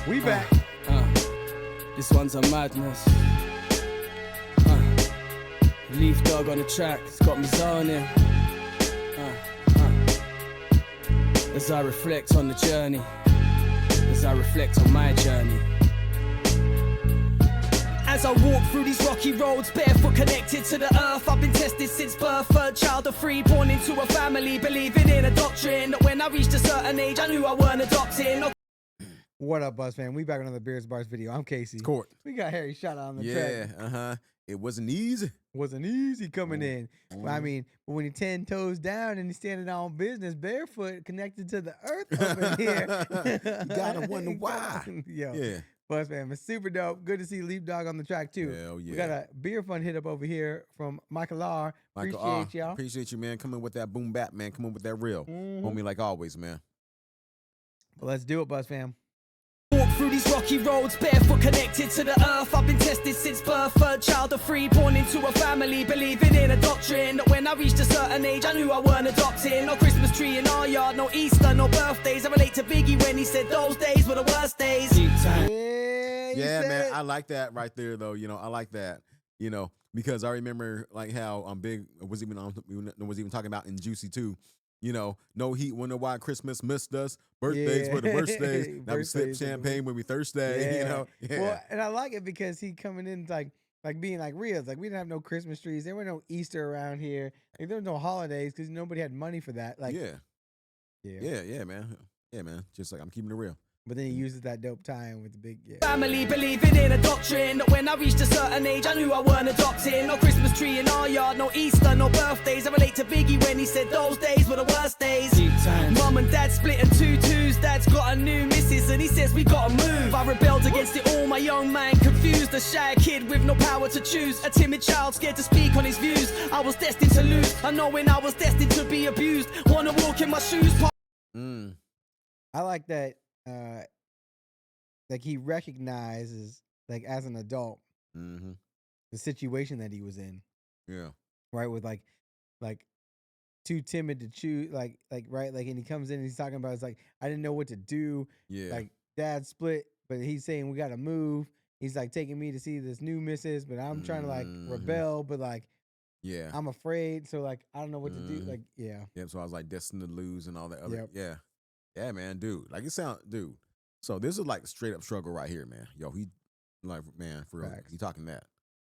We back. This one's a madness. Leaf dog on the track, it's got me zoning. As I reflect on the journey, as I reflect on my journey. As I walk through these rocky roads, barefoot connected to the earth, I've been tested since birth, third child of three, born into a family, believing in a doctrine that when I reached a certain age, I knew I weren't adopting. What up, Buzz fam? We back on another Beers Bars video. I'm Casey. Court. We got Harry Shotta on the track. Yeah, It wasn't easy. Wasn't easy coming in. Well, I mean, when you're 10 toes down and you're standing on business barefoot connected to the earth up in here. You gotta wonder why. Yo, Yeah. Buzz fam, it's super dope. Good to see Leaf Dog on the track too. Hell yeah. We got a beer fun hit up over here from Michael R. Appreciate y'all. Appreciate you, man. Coming with that boom bap, man. Coming with that real. Homie, like always, man. Well, let's do it, Buzz fam. Walk through these rocky roads, barefoot connected to the earth. I've been tested since birth, third child of three, born into a family, believing in a doctrine that when I reached a certain age, I knew I weren't adopting. No Christmas tree in our yard, no Easter, no birthdays. I relate to Biggie when he said those days were the worst days. Yeah, Man. I like that right there, though. You know, I like that. You know, because I remember like how Big was even talking about in Juicy too. You know, no heat, wonder why Christmas missed us. Birthdays were the worst days. Now we sip champagne when we thirsty. You know, Well, and I like it because he coming in like being like real. It's like we didn't have no Christmas trees. There were no Easter around here. Like, there was no holidays because nobody had money for that. Like, yeah, man. Yeah, man. Just like I'm keeping it real. But then he uses that dope tie-in with the big family, believing in a doctrine that when I reached a certain age, I knew I weren't adopting. No Christmas tree in our yard, no Easter, no birthdays. I relate to Biggie when he said those days were the worst days. Mum and dad split in 2-2s. Dad's got a new missus and he says we gotta move. I rebelled against it all, my young man confused. A shy kid with no power to choose. A timid child scared to speak on his views. I was destined to lose, unknowing I was destined to be abused. Wanna walk in my shoes. I like that. Like he recognizes, like as an adult, the situation that he was in. Yeah. Right, with like too timid to choose, right, like, and he comes in and he's talking about it's like I didn't know what to do. Yeah. Like dad split, but he's saying we gotta move. He's like taking me to see this new missus, but I'm trying to like rebel, but like I'm afraid, so like I don't know what to do. Like So I was like destined to lose and all that other. Yeah, man, dude. Like it sound, dude. So this is like a straight up struggle right here, man. Yo, he like, man, for real, he talking that.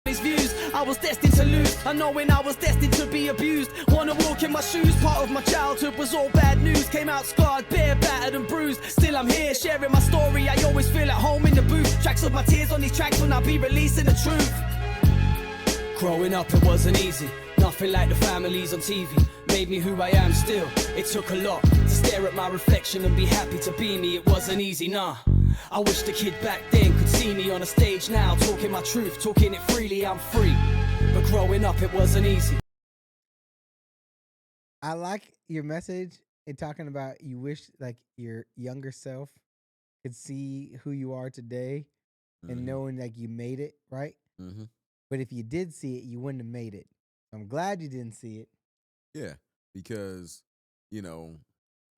His views, I was destined to lose, unknowing I was destined to be abused. Wanna walk in my shoes, part of my childhood was all bad news. Came out scarred, bare, battered and bruised. Still I'm here, sharing my story, I always feel at home in the booth. Tracks of my tears on these tracks when I be releasing the truth. Growing up it wasn't easy, nothing like the families on TV. Made me who I am still, it took a lot to stare at my reflection and be happy to be me. It wasn't easy, nah. I wish the kid back then could see me on a stage now, talking my truth, talking it freely, I'm free. But growing up it wasn't easy. I like your message in talking about you wish like your younger self could see who you are today and knowing like you made it, right? But if you did see it, you wouldn't have made it. I'm glad you didn't see it. Yeah, because, you know,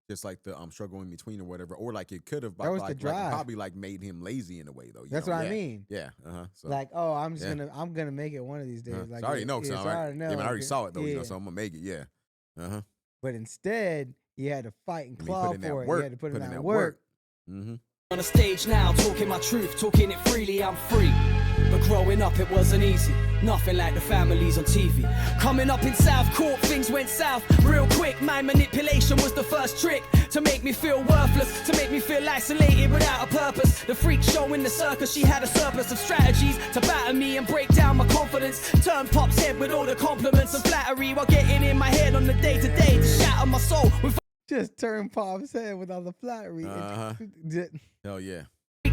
just like the struggle in between or whatever, or like it could have probably like made him lazy in a way though. That's what I mean. Yeah. So, like, oh, I'm gonna make it one of these days. Like, I already know, so I already saw it though, you know, so I'm gonna make it. Yeah. But instead, you had to fight and claw for it. You had to put in that work. On a stage now, talking my truth, talking it freely, I'm free. But growing up it wasn't easy, nothing like the families on TV. Coming up in South Court, things went south real quick. My manipulation was the first trick to make me feel worthless, to make me feel isolated without a purpose. The freak show in the circus, she had a surplus of strategies to batter me and break down my confidence. Turn Pop's head with all the compliments and flattery, while getting in my head on the day-to-day to shatter my soul with just turn Pop's head with all the flattery. Hell yeah.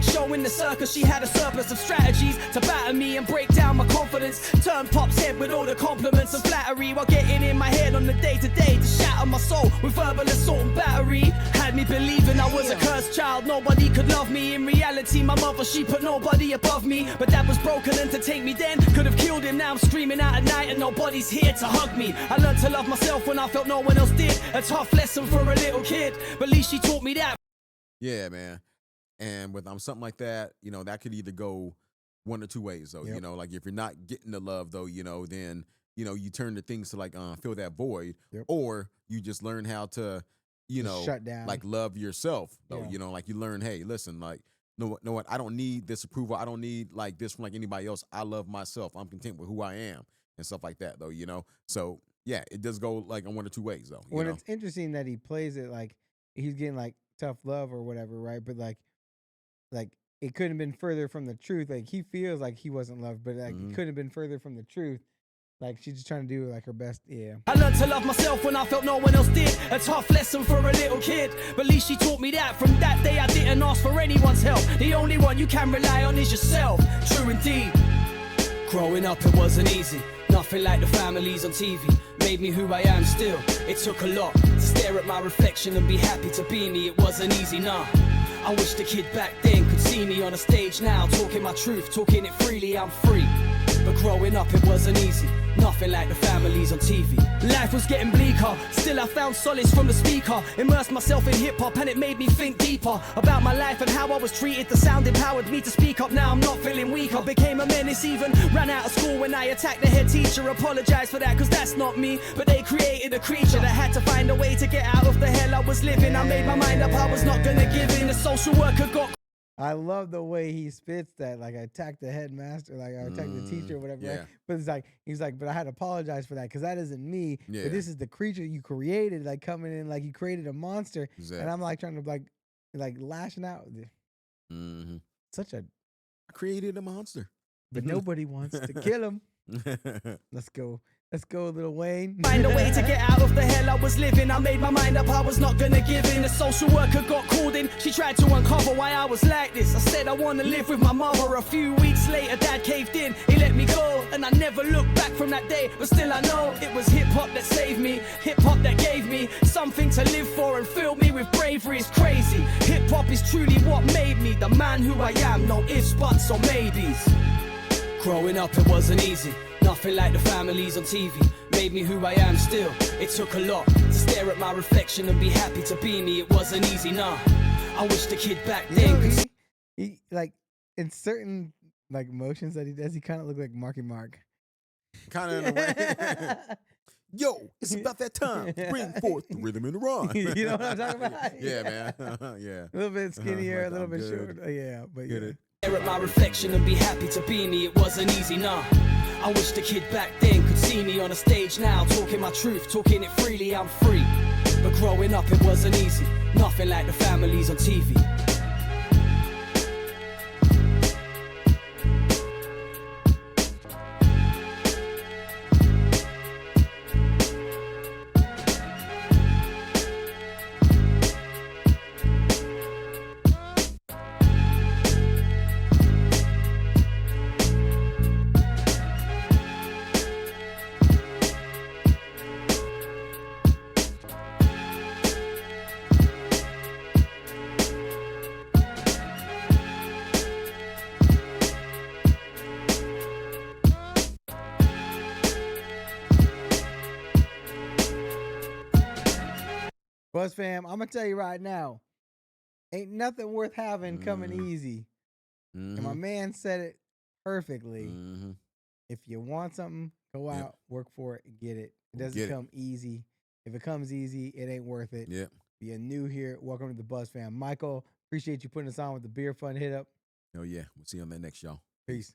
Show in the circus, she had a surplus of strategies to batter me and break down my confidence. Turn Pop's head with all the compliments and flattery, while getting in my head on the day-to-day to shatter my soul with verbal assault and battery. Had me believing I was a cursed child, nobody could love me. In reality, my mother, she put nobody above me. But that was broken, and to take me then could have killed him. Now I'm screaming out at night and nobody's here to hug me. I learned to love myself when I felt no one else did. A tough lesson for a little kid, but at least she taught me that. Yeah, man. And with something like that, that could either go one or two ways though. Yep. Like if you're not getting the love though, then you turn to things to like fill that void, Yep. or you just learn how to, Just shut down. like love yourself though. Yeah. Like you learn, hey, listen, like know what, I don't need this approval. I don't need like this from like anybody else. I love myself. I'm content with who I am and stuff like that though. So yeah, it does go like in one or two ways though. When it's interesting that he plays it like he's getting like tough love or whatever, right? But like it couldn't have been further from the truth. Like he feels like he wasn't loved, but like it couldn't have been further from the truth. Like she's just trying to do like her best. Yeah. I learned to love myself when I felt no one else did. A tough lesson for a little kid, but at least she taught me that. From that day I didn't ask for anyone's help. The only one you can rely on is yourself. True indeed. Growing up it wasn't easy. Nothing like the families on TV made me who I am still. It took a lot to stare at my reflection and be happy to be me. It wasn't easy, nah. I wish the kid back then could see me on a stage now, talking my truth, talking it freely, I'm free. But growing up it wasn't easy. Nothing like the families on TV. Life was getting bleaker. Still I found solace from the speaker. Immersed myself in hip-hop and it made me think deeper about my life and how I was treated. The sound empowered me to speak up. Now I'm not feeling weak. I became a menace, even ran out of school when I attacked the head teacher. Apologize for that, cause that's not me. But they created a creature that had to find a way to get out of the hell I was living. I made my mind up, I was not gonna give in. The social worker got... I love the way he spits that. Like I attacked the headmaster, like I attacked the teacher or whatever. Yeah. Right? But it's like he's like, but I had to apologize for that because that isn't me. Yeah. But this is the creature you created, like coming in, like you created a monster, Exactly. and I'm like trying to like lashing out. Such a I created a monster, but nobody wants to kill him. Let's go. Let's go, Lil Wayne. Find a way to get out of the hell I was living. I made my mind up, I was not gonna give in. The social worker got called in. She tried to uncover why I was like this. I said I wanna live with my mother. A few weeks later, Dad caved in. He let me go, and I never looked back from that day. But still I know it was hip-hop that saved me. Hip-hop that gave me something to live for and filled me with bravery. It's crazy. Hip-hop is truly what made me the man who I am. No ifs, buts, or maybes. Growing up it wasn't easy. Nothing like the families on TV made me who I am still. It took a lot to stare at my reflection and be happy to be me. It wasn't easy, nah. I wish the kid back then could... he like in certain like motions that he does, he kind of look like Marky Mark. Kind of in a way. Yo, it's about that time to bring forth the rhythm and the rhyme. You know what I'm talking about? Yeah, man. Yeah. A little bit skinnier, Like, a little I'm bit good. shorter. Yeah, but Get yeah. it. Stare at my reflection and be happy to be me. It wasn't easy, nah. I wish the kid back then could see me on a stage now, talking my truth, talking it freely, I'm free. But growing up it wasn't easy. Nothing like the families on TV. Buzz fam, I'm gonna tell you right now, ain't nothing worth having coming easy. And my man said it perfectly. If you want something, go out, work for it, and get it. It doesn't come easy. If it comes easy, it ain't worth it. Yep. If you're new here, welcome to the Buzz fam. Michael, appreciate you putting us on with the beer fun hit up. Oh yeah. We'll see you on that next, y'all. Peace.